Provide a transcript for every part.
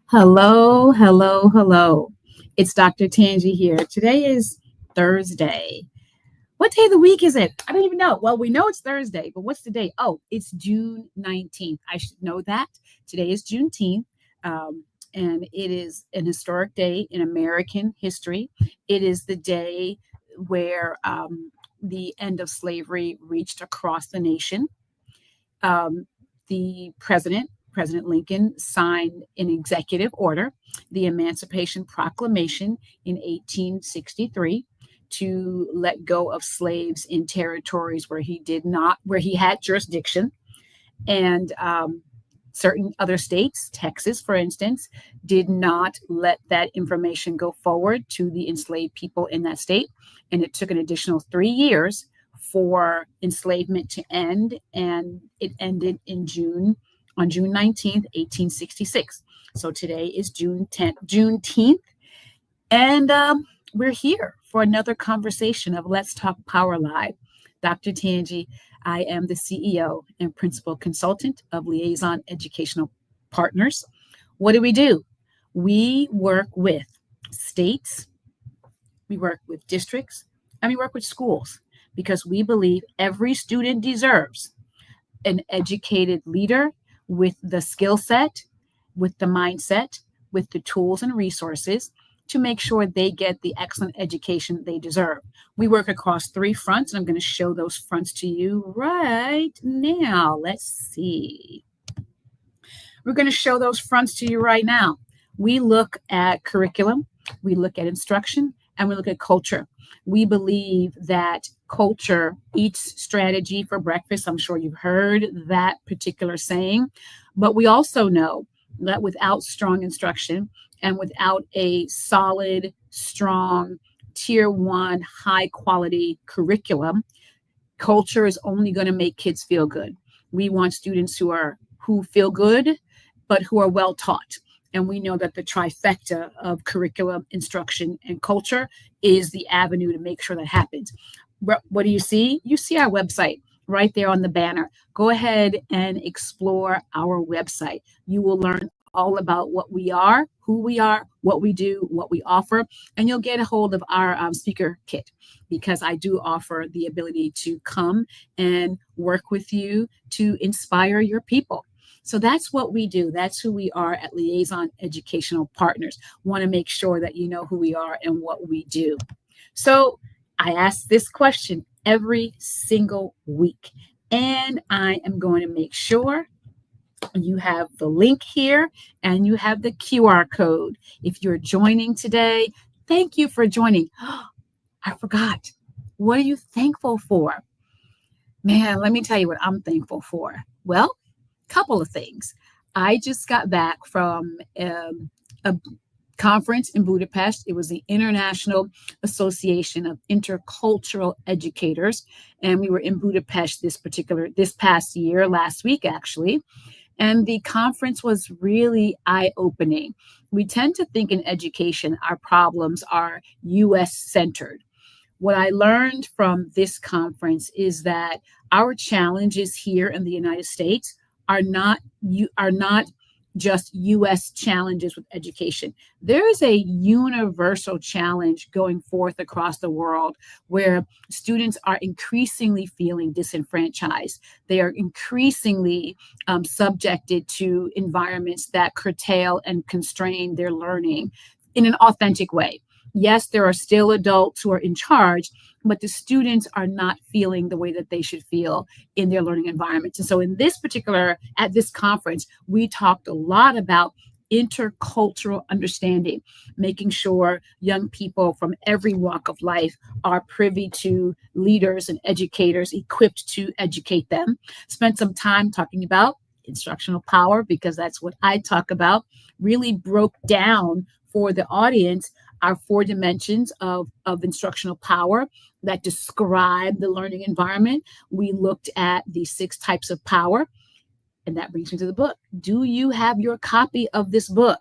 Hello, hello, hello. It's Dr. Tanji here. Today is Thursday. What day of the week is it? I don't even know. Well, we know it's Thursday, but what's the day? Oh, it's June 19th. I should know that. Today is Juneteenth, um, and it is an historic day in American history. It is the day where the end of slavery reached across the nation. um, the President Lincoln, signed an executive order, the Emancipation Proclamation in 1863, to let go of slaves in territories where he had jurisdiction, and certain other states, Texas, for instance, did not let that information go forward to the enslaved people in that state. And it took an additional 3 years for enslavement to end. And it ended on June 19th, 1866. So today is Juneteenth. And we're here for another conversation of Let's Talk Power Live. Dr. Tanji, I am the CEO and principal consultant of Liaison Educational Partners. What do? We work with states, we work with districts, and we work with schools because we believe every student deserves an educated leader with the skill set, with the mindset, with the tools and resources to make sure they get the excellent education they deserve. We work across three fronts, and I'm going to show those fronts to you right now. Let's see. We're going to show those fronts to you right now. We look at curriculum, we look at instruction, and we look at culture. We believe that culture eats strategy for breakfast. I'm sure you've heard that particular saying, but we also know that without strong instruction and without a solid, strong, tier one, high quality curriculum, culture is only going to make kids feel good. We want students who feel good, but who are well taught. And we know that the trifecta of curriculum, instruction, and culture is the avenue to make sure that happens. What do you see? You see our website right there on the banner. Go ahead and explore our website. You will learn all about what we are, who we are, what we do, what we offer, and you'll get a hold of our speaker kit because I do offer the ability to come and work with you to inspire your people. So that's what we do. That's who we are at Liaison Educational Partners. Want to make sure that you know who we are and what we do. So I ask this question every single week, and I am going to make sure you have the link here and you have the QR code. If you're joining today, thank you for joining. I forgot. What are you thankful for? Man, let me tell you what I'm thankful for. Well, couple of things. I just got back from a conference in Budapest. It was the International Association of Intercultural Educators, and we were in Budapest this past year, last week actually. And the conference was really eye-opening. We tend to think in education our problems are US centered. What I learned from this conference is that our challenges here in the United States are not just US challenges with education. There is a universal challenge going forth across the world where students are increasingly feeling disenfranchised. They are increasingly subjected to environments that curtail and constrain their learning in an authentic way. Yes, there are still adults who are in charge, but the students are not feeling the way that they should feel in their learning environments. And so at this conference, we talked a lot about intercultural understanding, making sure young people from every walk of life are privy to leaders and educators equipped to educate them. Spent some time talking about instructional power because that's what I talk about, really broke down for the audience our four dimensions of instructional power that describe the learning environment. We looked at the 6 types of power, and that brings me to the book. Do you have your copy of this book,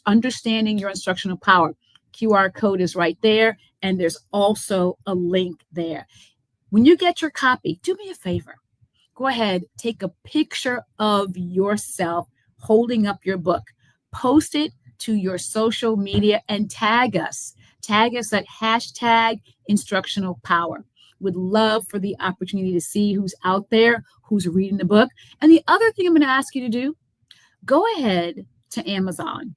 Understanding Your Instructional Power? QR code is right there, and there's also a link there. When you get your copy, do me a favor. Go ahead, take a picture of yourself holding up your book. post it to your social media and tag us. Tag us at hashtag instructional power. Would love for the opportunity to see who's out there, who's reading the book. And the other thing I'm going to ask you to do, go ahead to Amazon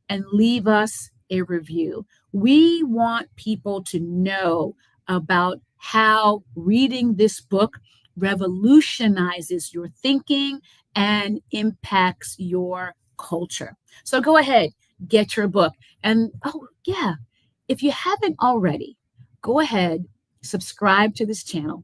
and leave us a review. We want people to know about how reading this book revolutionizes your thinking and impacts your culture. So go ahead, get your book. And oh, yeah, if you haven't already, go ahead, subscribe to this channel,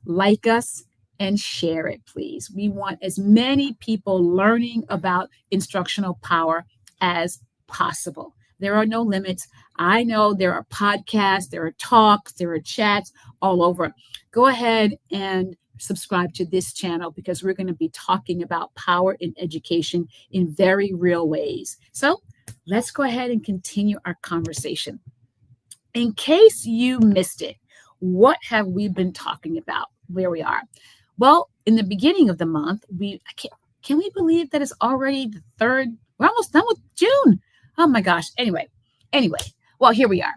like us, and share it, please. We want as many people learning about instructional power as possible. There are no limits. I know there are podcasts, there are talks, there are chats all over. Go ahead and subscribe to this channel because we're going to be talking about power in education in very real ways. So let's go ahead and continue our conversation. In case you missed it, what have we been talking about? Where we are? Well, in the beginning of the month, can we believe that it's already the third? We're almost done with June. Oh my gosh. Anyway, well, here we are.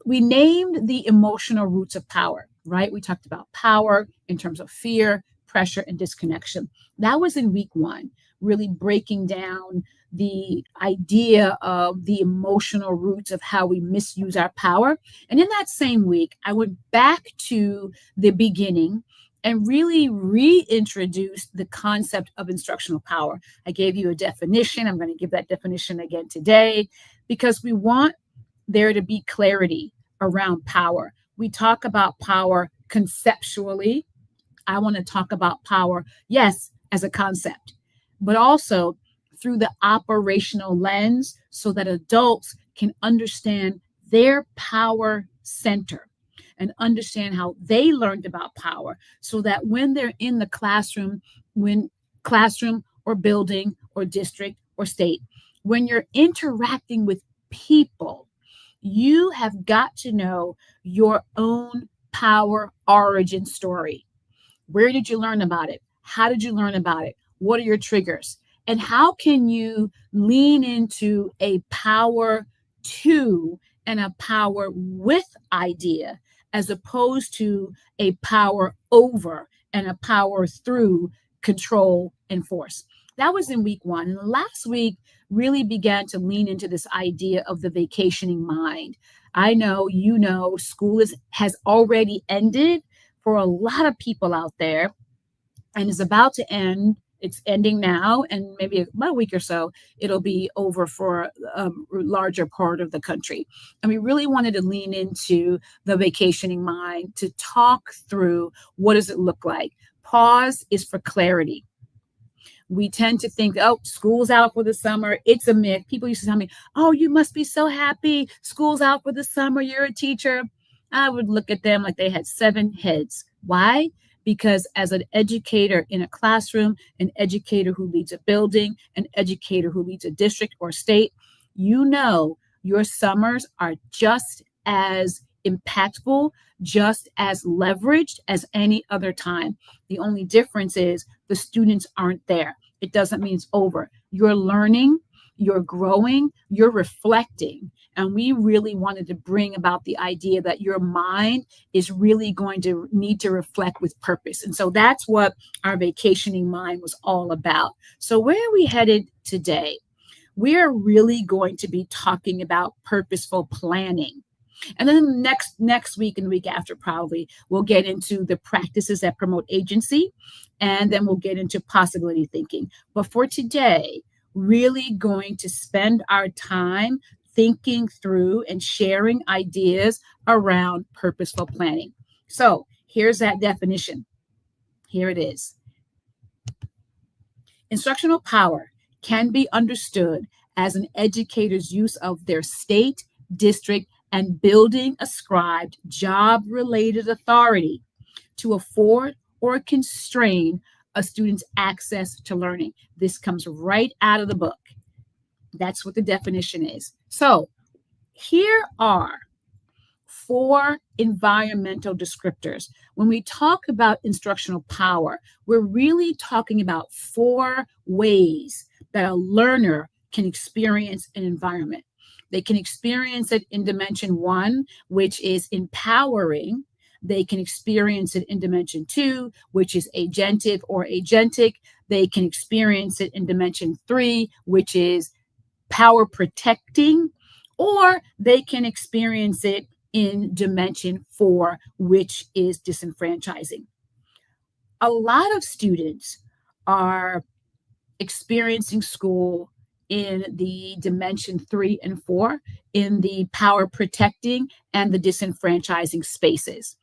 We named the emotional roots of power, right? We talked about power in terms of fear, pressure, and disconnection. That was in week 1, really breaking down the idea of the emotional roots of how we misuse our power. And in that same week, I went back to the beginning and really reintroduced the concept of instructional power. I gave you a definition. I'm going to give that definition again today because we want there to be clarity around power. We talk about power conceptually. I want to talk about power, yes, as a concept, but also through the operational lens so that adults can understand their power center and understand how they learned about power so that when they're in the classroom or building or district or state, when you're interacting with people, you have got to know your own power origin story. Where did you learn about it? How did you learn about it? What are your triggers? And how can you lean into a power to and a power with idea as opposed to a power over and a power through control and force? That was in week 1. And last week really began to lean into this idea of the vacationing mind. I know, school has already ended for a lot of people out there and is about to end. It's ending now, and maybe about a week or so, it'll be over for a larger part of the country. And we really wanted to lean into the vacationing mind to talk through what does it look like. Pause is for clarity. We tend to think, oh, school's out for the summer. It's a myth. People used to tell me, oh, you must be so happy. School's out for the summer. You're a teacher. I would look at them like they had 7 heads. Why? Because as an educator in a classroom, an educator who leads a building, an educator who leads a district or state, your summers are just as impactful, just as leveraged as any other time. The only difference is the students aren't there. It doesn't mean it's over. You're learning, you're growing, you're reflecting. And we really wanted to bring about the idea that your mind is really going to need to reflect with purpose. And so that's what our vacationing mind was all about. So where are we headed today? We are really going to be talking about purposeful planning. And then next week and the week after, probably, we'll get into the practices that promote agency. And then we'll get into possibility thinking. But for today, really going to spend our time thinking through and sharing ideas around purposeful planning. So here's that definition. Here it is. Instructional power can be understood as an educator's use of their state, district, and building ascribed job-related authority to afford or constrain a student's access to learning. This comes right out of the book. That's what the definition is. So here are 4 environmental descriptors. When we talk about instructional power, we're really talking about 4 ways that a learner can experience an environment. They can experience it in dimension 1, which is empowering. They can experience it in dimension 2, which is agentive or agentic. They can experience it in dimension 3, which is power protecting, or they can experience it in dimension 4, which is disenfranchising. A lot of students are experiencing school in the dimension 3 and 4, in the power protecting and the disenfranchising spaces.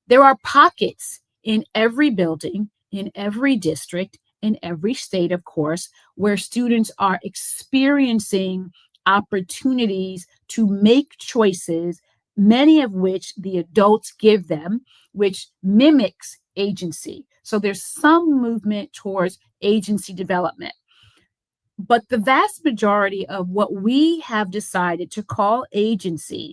There are pockets in every building, in every district, in every state, of course, where students are experiencing opportunities to make choices, many of which the adults give them, which mimics agency. So there's some movement towards agency development. But the vast majority of what we have decided to call agency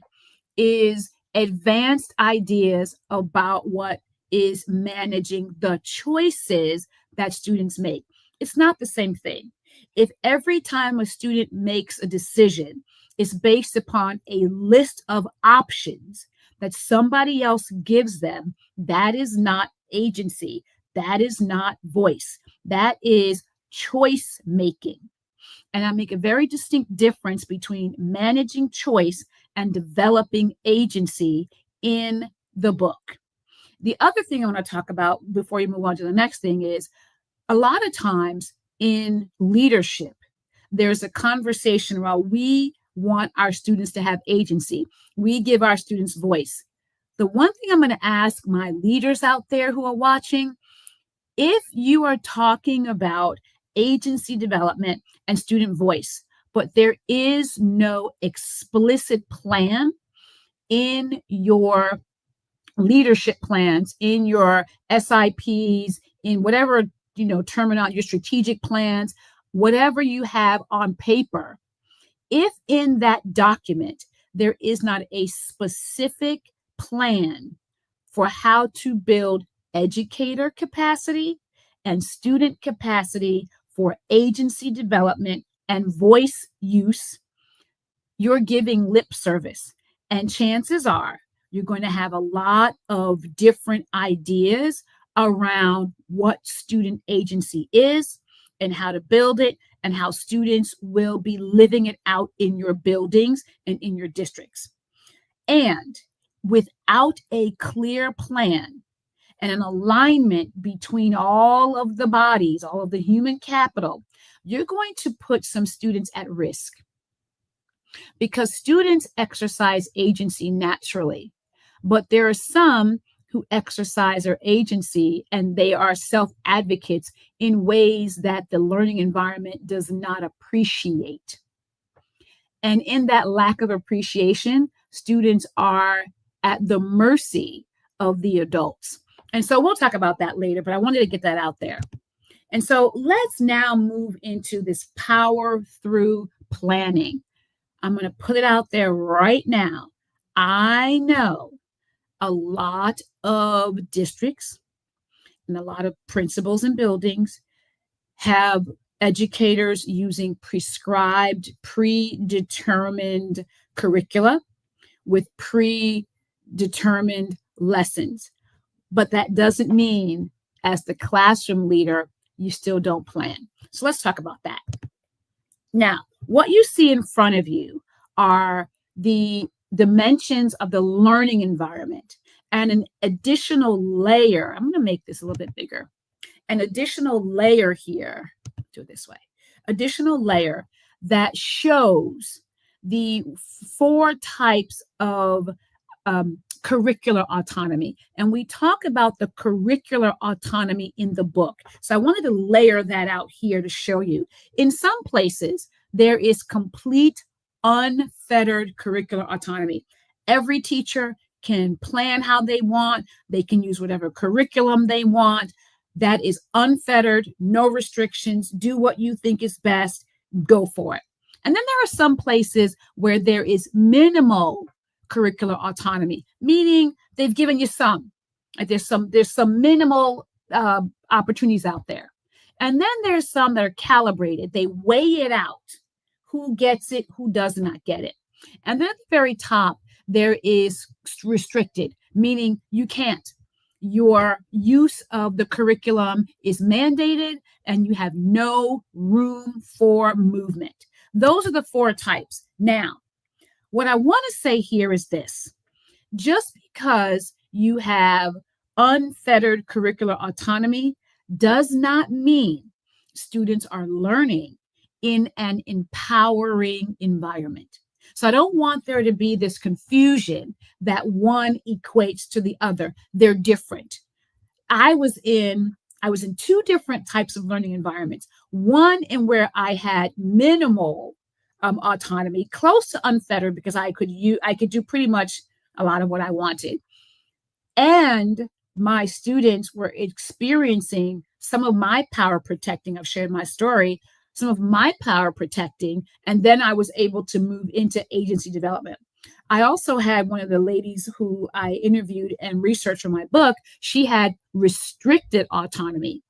is advanced ideas about what is managing the choices that students make. It's not the same thing. If every time a student makes a decision, it's based upon a list of options that somebody else gives them, that is not agency. That is not voice. That is choice making. And I make a very distinct difference between managing choice and developing agency in the book. The other thing I want to talk about before you move on to the next thing is a lot of times in leadership, there's a conversation around we want our students to have agency. We give our students voice. The one thing I'm going to ask my leaders out there who are watching, if you are talking about agency development and student voice, but there is no explicit plan in your leadership plans, in your SIPs, in whatever, terminology, your strategic plans, whatever you have on paper, if in that document there is not a specific plan for how to build educator capacity and student capacity for agency development and voice use, you're giving lip service. And chances are you're going to have a lot of different ideas around what student agency is and how to build it and how students will be living it out in your buildings and in your districts. And without a clear plan and an alignment between all of the bodies, all of the human capital, you're going to put some students at risk because students exercise agency naturally, but there are some who exercise their agency and they are self-advocates in ways that the learning environment does not appreciate. And in that lack of appreciation, students are at the mercy of the adults. And so we'll talk about that later, but I wanted to get that out there. And so let's now move into this power through planning. I'm going to put it out there right now. I know a lot of districts and a lot of principals and buildings have educators using prescribed, predetermined curricula with predetermined lessons. But that doesn't mean, as the classroom leader, you still don't plan. So let's talk about that. Now, what you see in front of you are the dimensions of the learning environment and an additional layer. I'm going to make this a little bit bigger. An additional layer here, do it this way, additional layer that shows the 4 types of curricular autonomy. And we talk about the curricular autonomy in the book. So I wanted to layer that out here to show you. In some places, there is complete unfettered curricular autonomy. Every teacher can plan how they want. They can use whatever curriculum they want. That is unfettered, no restrictions. Do what you think is best. Go for it. And then there are some places where there is minimal curricular autonomy, meaning they've given you some. There's some minimal opportunities out there. And then there's some that are calibrated. They weigh it out who gets it, who does not get it. And then at the very top, there is restricted, meaning you can't. Your use of the curriculum is mandated and you have no room for movement. Those are the four types. Now, what I want to say here is this: just because you have unfettered curricular autonomy does not mean students are learning in an empowering environment. So I don't want there to be this confusion that one equates to the other. They're different. I was in two different types of learning environments. One in where I had minimal autonomy, close to unfettered, because I could do pretty much a lot of what I wanted. And my students were experiencing some of my power protecting. I've shared my story, some of my power protecting, and then I was able to move into agency development. I also had one of the ladies who I interviewed and researched for my book. She had restricted autonomy,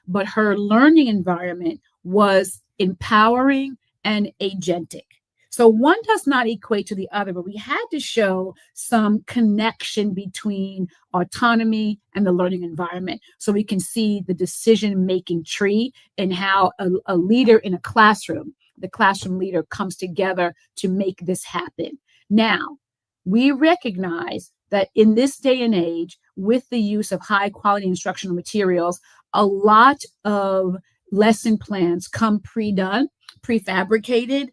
but her learning environment was empowering and agentic. So one does not equate to the other, but we had to show some connection between autonomy and the learning environment so we can see the decision-making tree and how a leader in a classroom, the classroom leader, comes together to make this happen. Now, we recognize that in this day and age, with the use of high-quality instructional materials, a lot of lesson plans come pre-done, prefabricated.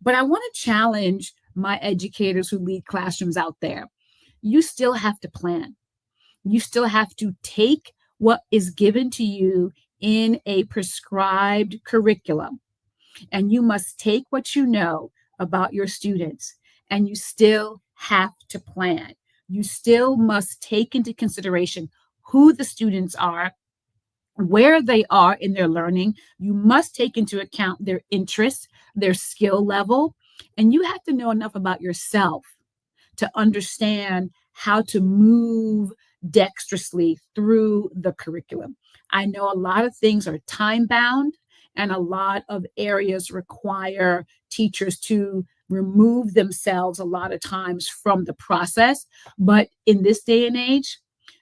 But I want to challenge my educators who lead classrooms out there. You still have to plan. You still have to take what is given to you in a prescribed curriculum, and you must take what you know about your students, and you still have to plan. You still must take into consideration who the students are, where they are in their learning. You must take into account their interests, their skill level, and you have to know enough about yourself to understand how to move dexterously through the curriculum. I know a lot of things are time bound, and a lot of areas require teachers to remove themselves a lot of times from the process. But in this day and age,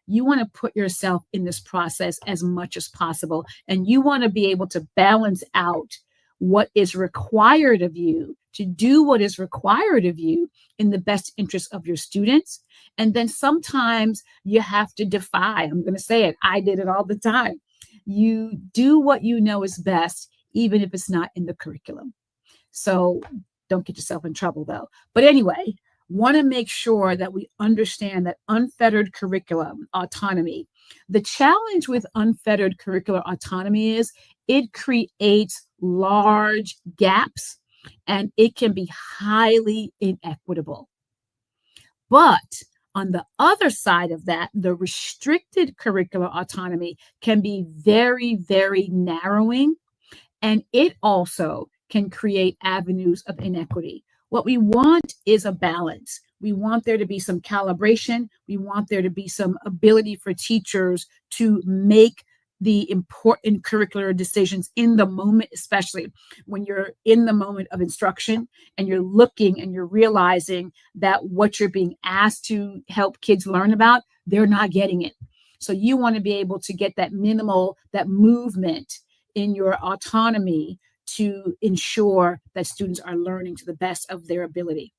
you want to put yourself in this process as much as possible. And you want to be able to balance out what is required of you to do what is required of you in the best interest of your students. And then sometimes you have to defy. I'm going to say it. I did it all the time. You do what you know is best, even if it's not in the curriculum. So don't get yourself in trouble, though. But anyway, want to make sure that we understand that unfettered curriculum autonomy. The challenge with unfettered curricular autonomy is it creates large gaps and it can be highly inequitable. But on the other side of that, the restricted curricular autonomy can be very, very narrowing, and it also can create avenues of inequity. What we want is a balance. We want there to be some calibration. We want there to be some ability for teachers to make the important curricular decisions in the moment, especially when you're in the moment of instruction and you're looking and you're realizing that what you're being asked to help kids learn about, they're not getting it. So you want to be able to get that that movement in your autonomy to ensure that students are learning to the best of their ability.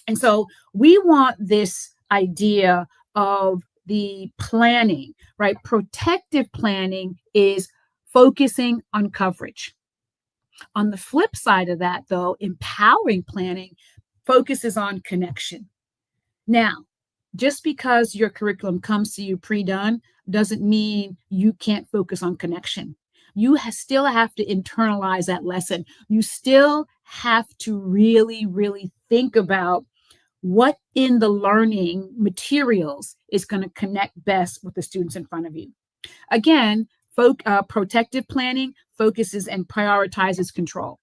And so we want this idea of the planning, right? Protective planning is focusing on coverage. On the flip side of that, though, empowering planning focuses on connection. Now, just because your curriculum comes to you pre-done doesn't mean you can't focus on connection. You still have to internalize that lesson. You still have to really, really think about what in the learning materials is going to connect best with the students in front of you. Again, protective planning focuses and prioritizes control.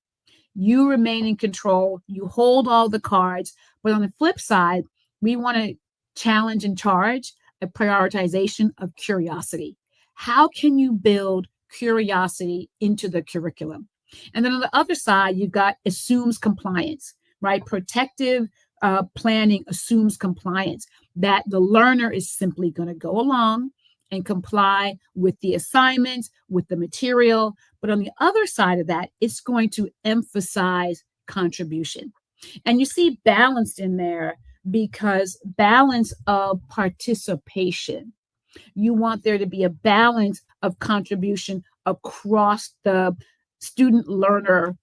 You remain in control. You hold all the cards. But on the flip side, we want to challenge and charge a prioritization of curiosity. How can you build curiosity into the curriculum? And then on the other side, you've got assumes compliance, right? Protective planning assumes compliance, that the learner is simply going to go along and comply with the assignments, with the material. But on the other side of that, it's going to emphasize contribution. And you see balanced in there because balance of participation. You want there to be a balance of contribution across the student learner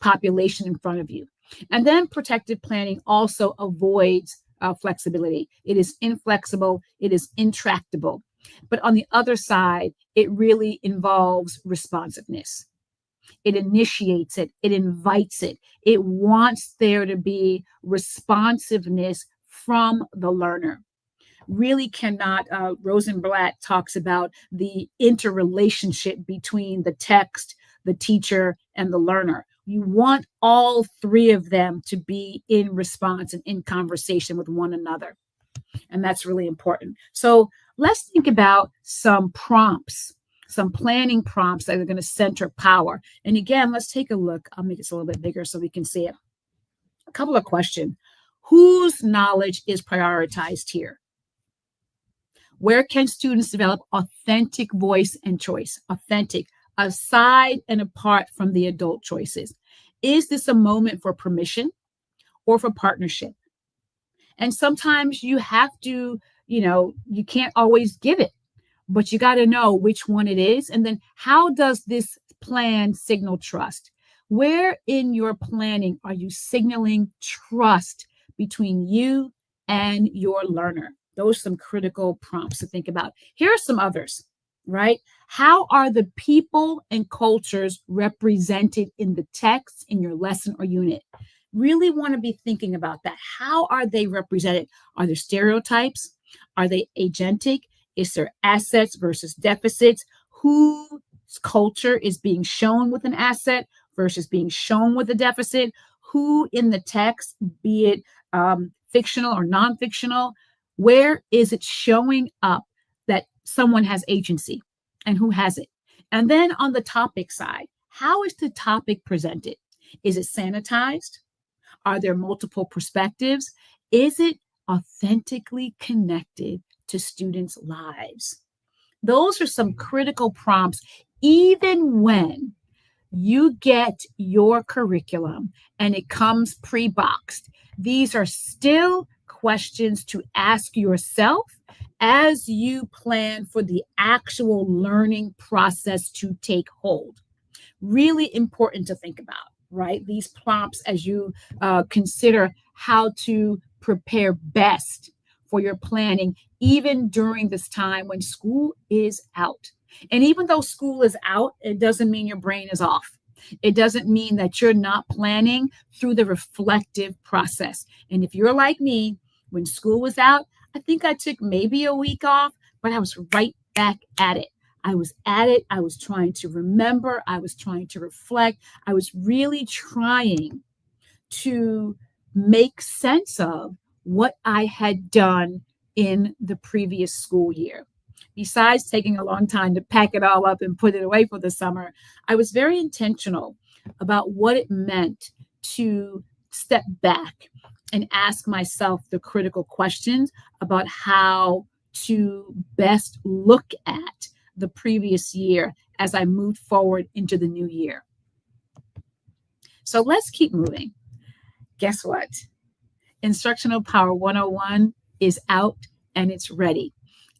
population in front of you. And then protective planning also avoids flexibility. It is inflexible, it is intractable. But on the other side, it really involves responsiveness. It initiates it, it invites it. It wants there to be responsiveness from the learner. Really cannot, Rosenblatt talks about the interrelationship between the text, the teacher, and the learner. You want all three of them to be in response and in conversation with one another. And that's really important. So let's think about some prompts, some planning prompts that are going to center power. And again, let's take a look. I'll make this a little bit bigger so we can see it. A couple of questions. Whose knowledge is prioritized here? Where can students develop authentic voice and choice? Authentic, aside and apart from the adult choices. Is this a moment for permission or for partnership? And sometimes you have to, you can't always give it, but you got to know which one it is. And then how does this plan signal trust? Where in your planning are you signaling trust between you and your learner? Those are some critical prompts to think about. Here are some others, right? How are the people and cultures represented in the text in your lesson or unit? Really want to be thinking about that. How are they represented? Are there stereotypes? Are they agentic? Is there assets versus deficits? Whose culture is being shown with an asset versus being shown with a deficit? Who in the text, be it fictional or non-fictional, where is it showing up that someone has agency and who has it? And then on the topic side, how is the topic presented? Is it sanitized? Are there multiple perspectives? Is it authentically connected to students' lives? Those are some critical prompts, even when you get your curriculum and it comes pre-boxed. These are still questions to ask yourself as you plan for the actual learning process to take hold. Really important to think about, right? These prompts as you consider how to prepare best for your planning, even during this time when school is out. And even though school is out, it doesn't mean your brain is off. It doesn't mean that you're not planning through the reflective process. And if you're like me, when school was out, I think I took maybe a week off, but I was right back at it. I was at it. I was trying to remember. I was trying to reflect. I was really trying to make sense of what I had done in the previous school year. Besides taking a long time to pack it all up and put it away for the summer, I was very intentional about what it meant to step back and ask myself the critical questions about how to best look at the previous year as I moved forward into the new year. So let's keep moving. Guess what? Instructional Power 101 is out and it's ready.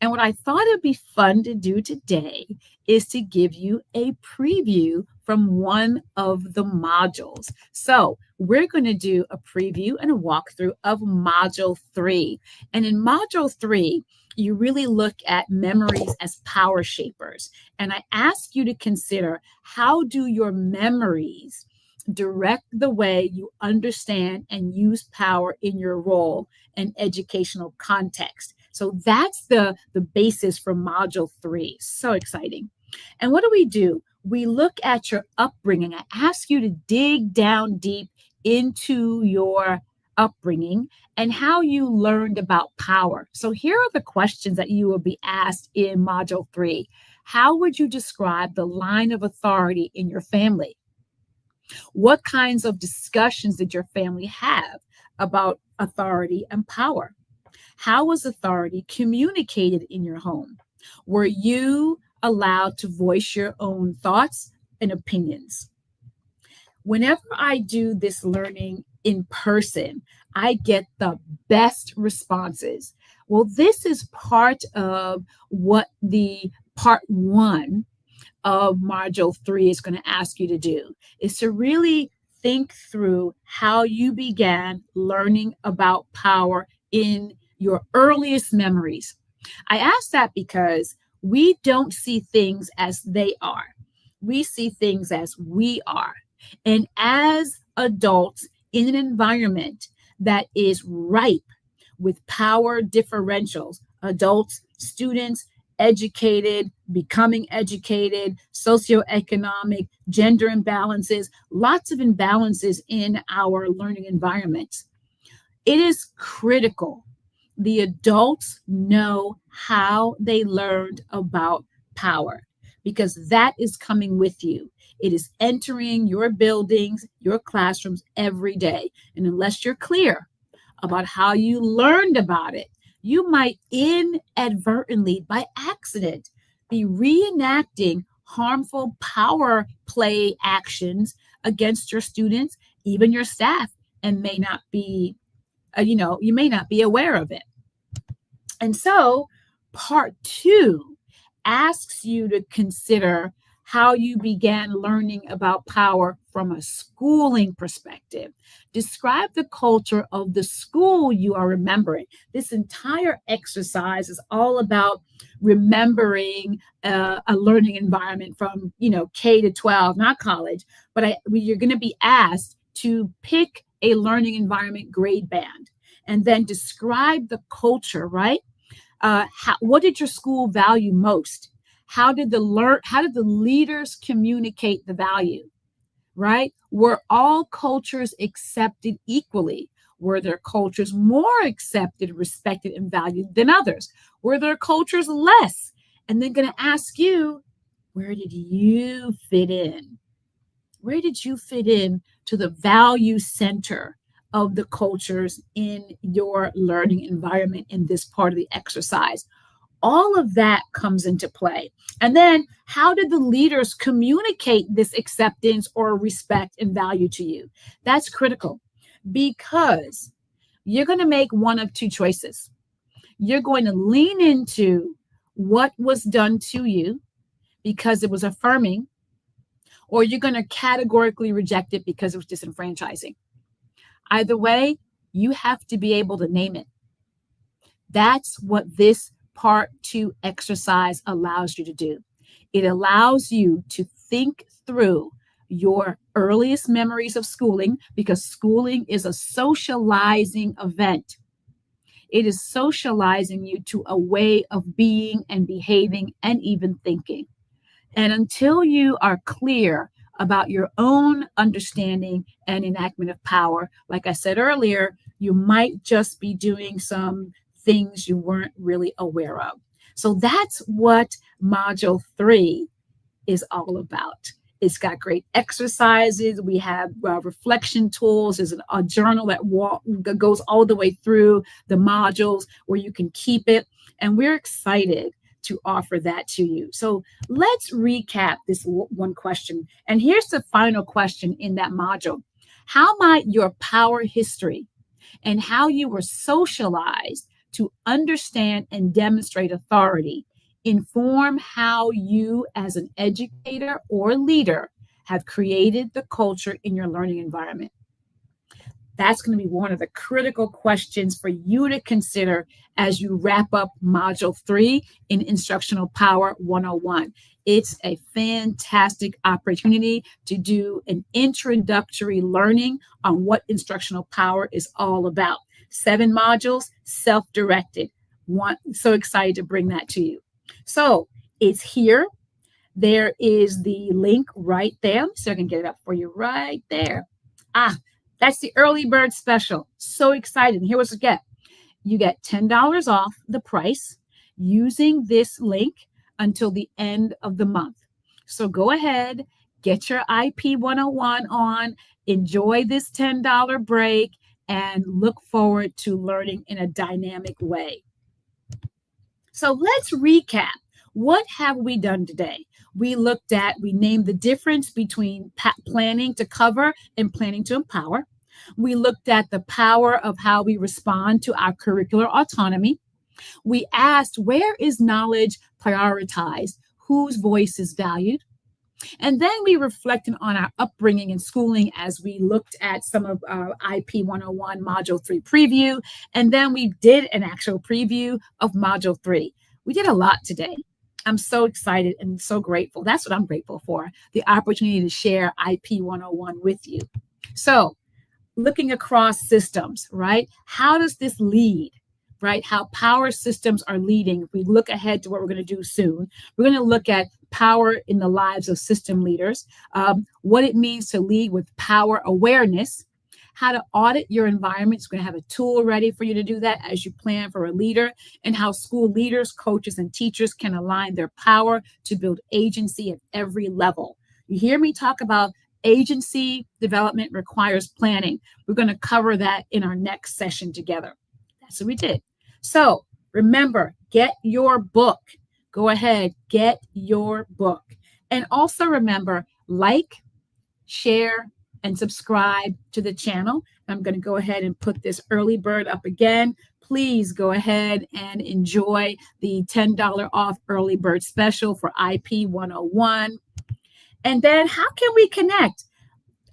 And what I thought it'd be fun to do today is to give you a preview from one of the modules. So we're going to do a preview and a walkthrough of Module 3. And in Module 3, you really look at memories as power shapers. And I ask you to consider, how do your memories direct the way you understand and use power in your role and educational context? So that's the basis for Module 3. So exciting. And what do? We look at your upbringing. I ask you to dig down deep into your upbringing and how you learned about power. So here are the questions that you will be asked in Module 3. How would you describe the line of authority in your family? What kinds of discussions did your family have about authority and power? How was authority communicated in your home? Were you allowed to voice your own thoughts and opinions? Whenever I do this learning in person, I get the best responses. Well, this is part of what the part one of module 3 is going to ask you to do, is to really think through how you began learning about power in your earliest memories. I ask that because we don't see things as they are. We see things as we are. And as adults in an environment that is ripe with power differentials, adults, students, educated, becoming educated, socioeconomic, gender imbalances, lots of imbalances in our learning environments. It is critical the adults know how they learned about power, because that is coming with you. It is entering your buildings, your classrooms every day. And unless you're clear about how you learned about it, you might inadvertently, by accident, be reenacting harmful power play actions against your students, even your staff, and may not be, you may not be aware of it. And so, part 2 asks you to consider how you began learning about power from a schooling perspective. Describe the culture of the school you are remembering. This entire exercise is all about remembering a learning environment from, K to 12, not college, but you're going to be asked to pick a learning environment grade band and then describe the culture, right? What did your school value most? How did the leaders communicate the value, right? Were all cultures accepted equally? Were there cultures more accepted, respected, and valued than others? Were there cultures less? And then going to ask you, where did you fit in? Where did you fit in to the value center of the cultures in your learning environment in this part of the exercise? All of that comes into play. And then how did the leaders communicate this acceptance or respect and value to you? That's critical, because you're going to make one of two choices. You're going to lean into what was done to you because it was affirming, or you're going to categorically reject it because it was disenfranchising. Either way, you have to be able to name it. That's what this part 2 exercise allows you to do. It allows you to think through your earliest memories of schooling, because schooling is a socializing event. It is socializing you to a way of being and behaving and even thinking. And until you are clear about your own understanding and enactment of power, like I said earlier, you might just be doing some things you weren't really aware of. So that's what module 3 is all about. It's got great exercises. We have reflection tools. There's a journal that goes all the way through the modules where you can keep it. And we're excited to offer that to you. So let's recap this one question. And here's the final question in that module. How might your power history and how you were socialized to understand and demonstrate authority inform how you as an educator or leader have created the culture in your learning environment? That's going to be one of the critical questions for you to consider as you wrap up Module 3 in Instructional Power 101. It's a fantastic opportunity to do an introductory learning on what instructional power is all about. 7 modules, self-directed. So excited to bring that to you. So it's here. There is the link right there. So I can get it up for you right there. That's the early bird special. So excited. And here was the get. You get $10 off the price using this link until the end of the month. So go ahead, get your IP 101 on, enjoy this $10 break, and look forward to learning in a dynamic way. So let's recap. What have we done today? We named the difference between planning to cover and planning to empower. We looked at the power of how we respond to our curricular autonomy. We asked, where is knowledge prioritized? Whose voice is valued? And then we reflected on our upbringing and schooling as we looked at some of our IP 101 Module 3 preview. And then we did an actual preview of Module 3. We did a lot today. I'm so excited and so grateful. That's what I'm grateful for, the opportunity to share IP 101 with you. So looking across systems, right? How does this lead? Right? How power systems are leading. If we look ahead to what we're going to do soon, we're going to look at power in the lives of system leaders, what it means to lead with power awareness, how to audit your environment. It's going to have a tool ready for you to do that as you plan for a leader, and how school leaders, coaches, and teachers can align their power to build agency at every level. You hear me talk about agency development requires planning. We're going to cover that in our next session together. That's what we did. So remember, get your book. Go ahead, get your book. And also remember, like, share, and subscribe to the channel. I'm going to go ahead and put this early bird up again. Please go ahead and enjoy the $10 off early bird special for IP 101. And then how can we connect?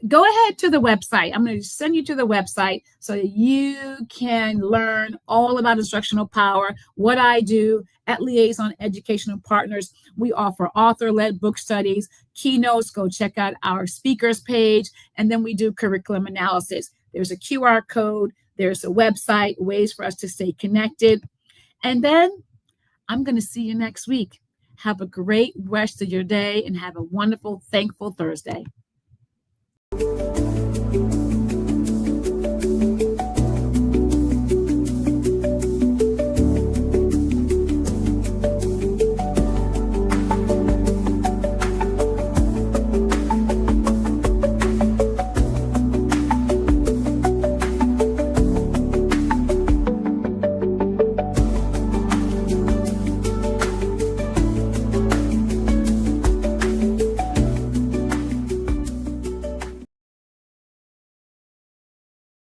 Go ahead to the website. I'm going to send you to the website so that you can learn all about instructional power, what I do at Liaison Educational Partners. We offer author-led book studies, keynotes. Go check out our speakers page, and then we do curriculum analysis. There's a QR code. There's a website, ways for us to stay connected. And then I'm going to see you next week. Have a great rest of your day and have a wonderful, thankful Thursday.